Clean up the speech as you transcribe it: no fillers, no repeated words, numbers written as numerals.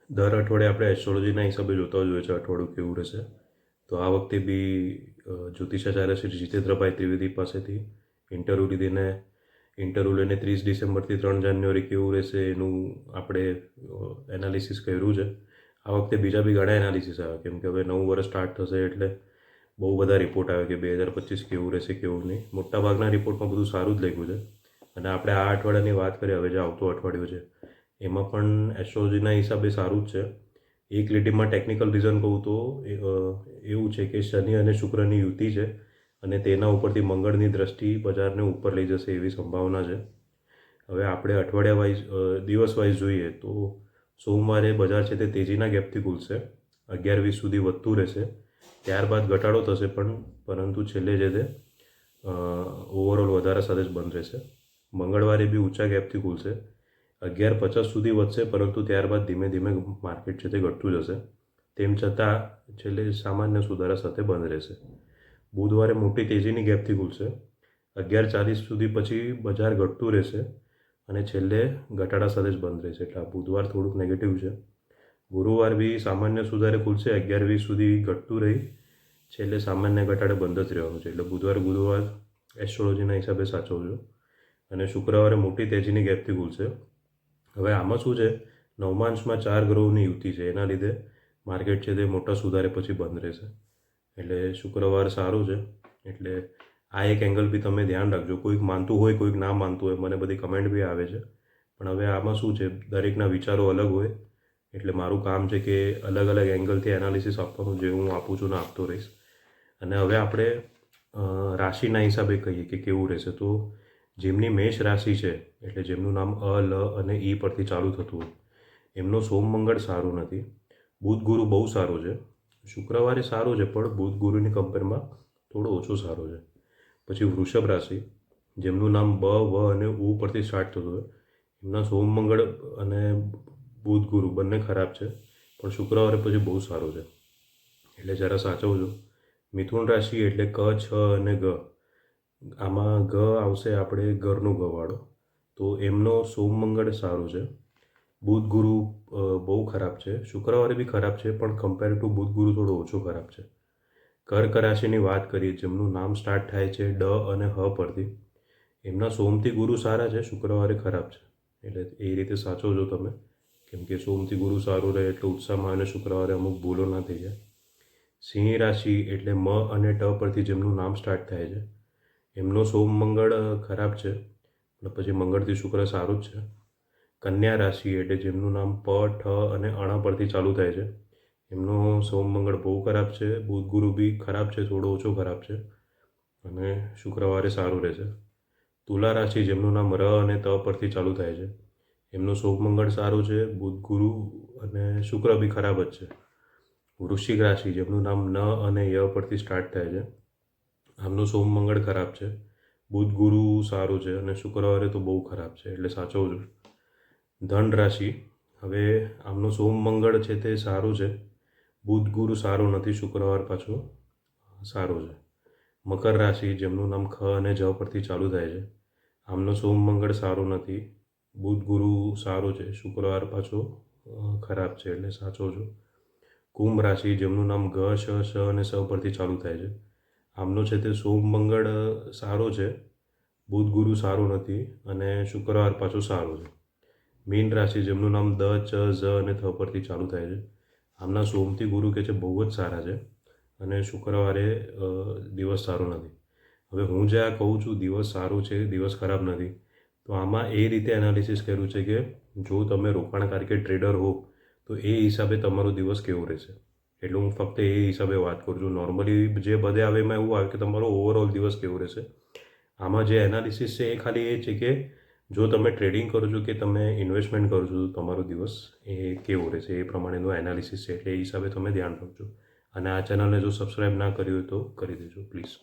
દર અઠવાડિયે આપણે એસ્ટ્રોલોજીના હિસાબે જોતા જ હોય છે અઠવાડિયું કેવું રહેશે. તો આ વખતે બી જ્યોતિષાચાર્ય શ્રી જીતેન્દ્રભાઈ ત્રિવેદી પાસેથી ઇન્ટરવ્યૂ લીધીને ઇન્ટરવ્યૂ લઈને 30 ડિસેમ્બરથી 3 જાન્યુઆરી કેવું રહેશે એનું આપણે એનાલિસિસ કર્યું છે. આ વખતે બીજા બી ઘણા એનાલિસિસ આવ્યા, કેમ કે હવે નવું વર્ષ સ્ટાર્ટ થશે એટલે બહુ બધા રિપોર્ટ આવે કે 2025 કેવું રહેશે કેવું નહીં. મોટાભાગના રિપોર્ટમાં બધું સારું જ લખ્યું છે. અને આપણે આ અઠવાડિયાની વાત કરીએ, હવે જે આવતું અઠવાડિયું છે એમાં પણ એસ્ટ્રોલોજીના હિસાબે સારું જ છે. એક લીટીમાં ટેકનિકલ રીઝન કહું તો એવું છે કે શનિ અને શુક્રની યુતિ છે અને તેના ઉપરથી મંગળની દ્રષ્ટિ બજારને ઉપર લઈ જશે એવી સંભાવના છે. હવે આપણે અઠવાડિયા વાઇઝ દિવસ વાઇઝ જોઈએ તો સોમવારે બજાર છે તે તેજીના ગેપથી ખુલશે, 11-20 સુધી વધતું રહેશે, ત્યારબાદ ઘટાડો થશે પરંતુ છેલ્લે જે તે ઓવરઓલ વધારા સાથે જ બંધ રહેશે. મંગળવારે બી ઊંચા ગેપથી ખુલશે, 11.50 સુધી વધશે પરંતુ ત્યારબાદ ધીમે ધીમે માર્કેટ છે તે ઘટતું જશે. તેમ છતાં છેલ્લે સામાન્ય સુધારા સાથે બંધ રહેશે. બુધવારે મોટી તેજીની ગેપથી ખુલશે, 11:40 સુધી પછી બજાર ઘટતું રહેશે અને છેલ્લે ઘટાડા સાથે જ બંધ રહેશે. એટલે આ બુધવાર થોડુંક નેગેટિવ છે. ગુરુવાર બી સામાન્ય સુધારે ખુલશે, 11:20 સુધી ઘટતું રહી છેલ્લે સામાન્ય ઘટાડે બંધ જ રહેવાનું છે. એટલે ગુરુવાર એસ્ટ્રોલોજીના હિસાબે સાચવજો. અને શુક્રવારે મોટી તેજીની ગેપથી ખુલશે. હવે આમાં શું છે, નવમાંશમાં 4 ગ્રહોની યુતિ છે, એના લીધે માર્કેટ છે તે મોટા સુધારે પછી બંધ રહેશે. એટલે શુક્રવાર સારું છે. એટલે આ એક એંગલ બી તમે ધ્યાન રાખજો. કોઈક માનતું હોય, કોઈક ના માનતું હોય, મને બધી કમેન્ટ બી આવે છે. પણ હવે આમાં શું છે, દરેકના વિચારો અલગ હોય એટલે મારું કામ છે કે અલગ અલગ એંગલથી એનાલિસિસ આપવાનું, જે હું આપું છું ને આપતો રહીશ. અને હવે આપણે રાશિના હિસાબે કહીએ કે કેવું રહેશે. તો જેમની મેષ રાશિ છે, એટલે જેમનું નામ અ, લ અને ઈ પરથી ચાલુ થતું હોય, એમનો સોમ મંગળ સારું નથી. બુધ ગુરુ બહુ સારું છે. શુક્રવારે સારું છે પણ બુધ ગુરુની કમ્પેરમાં થોડો ઓછો સારો છે. પછી વૃષભ રાશિ, જેમનું નામ બ, વ અને ઉ પરથી સ્ટાર્ટ થતું હોય, એમના સોમ મંગળ અને બુધ ગુરુ બંને ખરાબ છે પણ શુક્રવારે પછી બહુ સારું છે, એટલે જરા સાચવજો. મિથુન રાશિ એટલે ક, છ અને ગ. આમાં ગ આવશે આપણે ઘરનું ગવાળો, તો એમનો સોમ મંગળ સારું છે. બુધ ગુરુ બહુ ખરાબ છે. શુક્રવારે બી ખરાબ છે પણ કમ્પેર ટુ બુધ ગુરુ થોડો ઓછો ખરાબ છે. કર્ક રાશિની વાત કરીએ, જેમનું નામ સ્ટાર્ટ થાય છે ડ અને હ પરથી, એમના સોમથી ગુરુ સારા છે, શુક્રવારે ખરાબ છે. એટલે એ રીતે સાચવજો તમે, કેમ કે સોમથી ગુરુ સારું રહે એટલે ઉત્સાહમાં અને શુક્રવારે અમુક ભૂલો ના થઈ જાય. સિંહ રાશિ એટલે મ અને ટ પરથી જેમનું નામ સ્ટાર્ટ થાય છે, એમનો સોમ મંગળ ખરાબ છે અને પછી મંગળથી શુક્ર સારું જ છે. કન્યા રાશિ એટલે જેમનું નામ પ, ઠ અને અણ પરથી ચાલુ થાય છે, એમનો સોમ મંગળ બહુ ખરાબ છે. બુધ ગુરુ બી ખરાબ છે, થોડો ઓછો ખરાબ છે અને શુક્રવારે સારું રહેશે. તુલા રાશિ, જેમનું નામ ર અને ત પરથી ચાલુ થાય છે, એમનું સોમ મંગળ સારું છે. બુધ ગુરુ અને શુક્ર બી ખરાબ જ છે. વૃશ્ચિક રાશિ, જેમનું નામ ન અને ય પરથી સ્ટાર્ટ થાય છે, આમનું સોમ મંગળ ખરાબ છે. બુધ ગુરુ સારું છે અને શુક્રવારે તો બહુ ખરાબ છે, એટલે સાચવજો. ધન રાશિ, હવે આમનું સોમ મંગળ છે તે સારું છે. બુધ ગુરુ સારું નથી, શુક્રવાર પાછું સારું છે. મકર રાશિ, જેમનું નામ ખ અને જ પરથી ચાલુ થાય છે, આમનું સોમ મંગળ સારું નથી. બુધ ગુરુ સારું છે, શુક્રવાર પાછો ખરાબ છે, એટલે સાચવજો. કુંભ રાશિ, જેમનું નામ ગ, શ, શ અને સ પરથી ચાલુ થાય છે, આમનો છે તે સોમ મંગળ સારો છે. બુધ ગુરુ સારું નથી અને શુક્રવાર પાછું સારું છે. મીન રાશિ, જેમનું નામ દ, ચ, ઝ અને થ પરથી ચાલુ થાય છે, આમના સોમથી ગુરુ કે છે બહુ જ સારા છે અને શુક્રવારે દિવસ સારો નથી. હવે હું જે આ કહું છું, દિવસ સારું છે, દિવસ ખરાબ નથી, તો આમાં એ રીતે એનાલિસિસ કર્યું છે કે જો તમે રોકાણકાર કે ટ્રેડર હો તો એ હિસાબે તમારો દિવસ કેવો રહેશે. એટલે હું ફક્ત એ હિસાબે વાત કરું છું. નોર્મલી જે બધે આવે એમાં એવું આવે કે તમારો ઓવરઓલ દિવસ કેવો રહેશે. આમાં જે એનાલિસિસ છે એ ખાલી એ છે કે જો તમે ટ્રેડિંગ કરો છો કે તમે ઇન્વેસ્ટમેન્ટ કરો છો તો તમારો દિવસ એ કેવો રહેશે, એ પ્રમાણેનું એનાલિસિસ છે. એટલે એ હિસાબે તમે ધ્યાન રાખજો. અને આ ચેનલને જો સબસ્ક્રાઈબ ના કરી હોય તો કરી દેજો પ્લીઝ.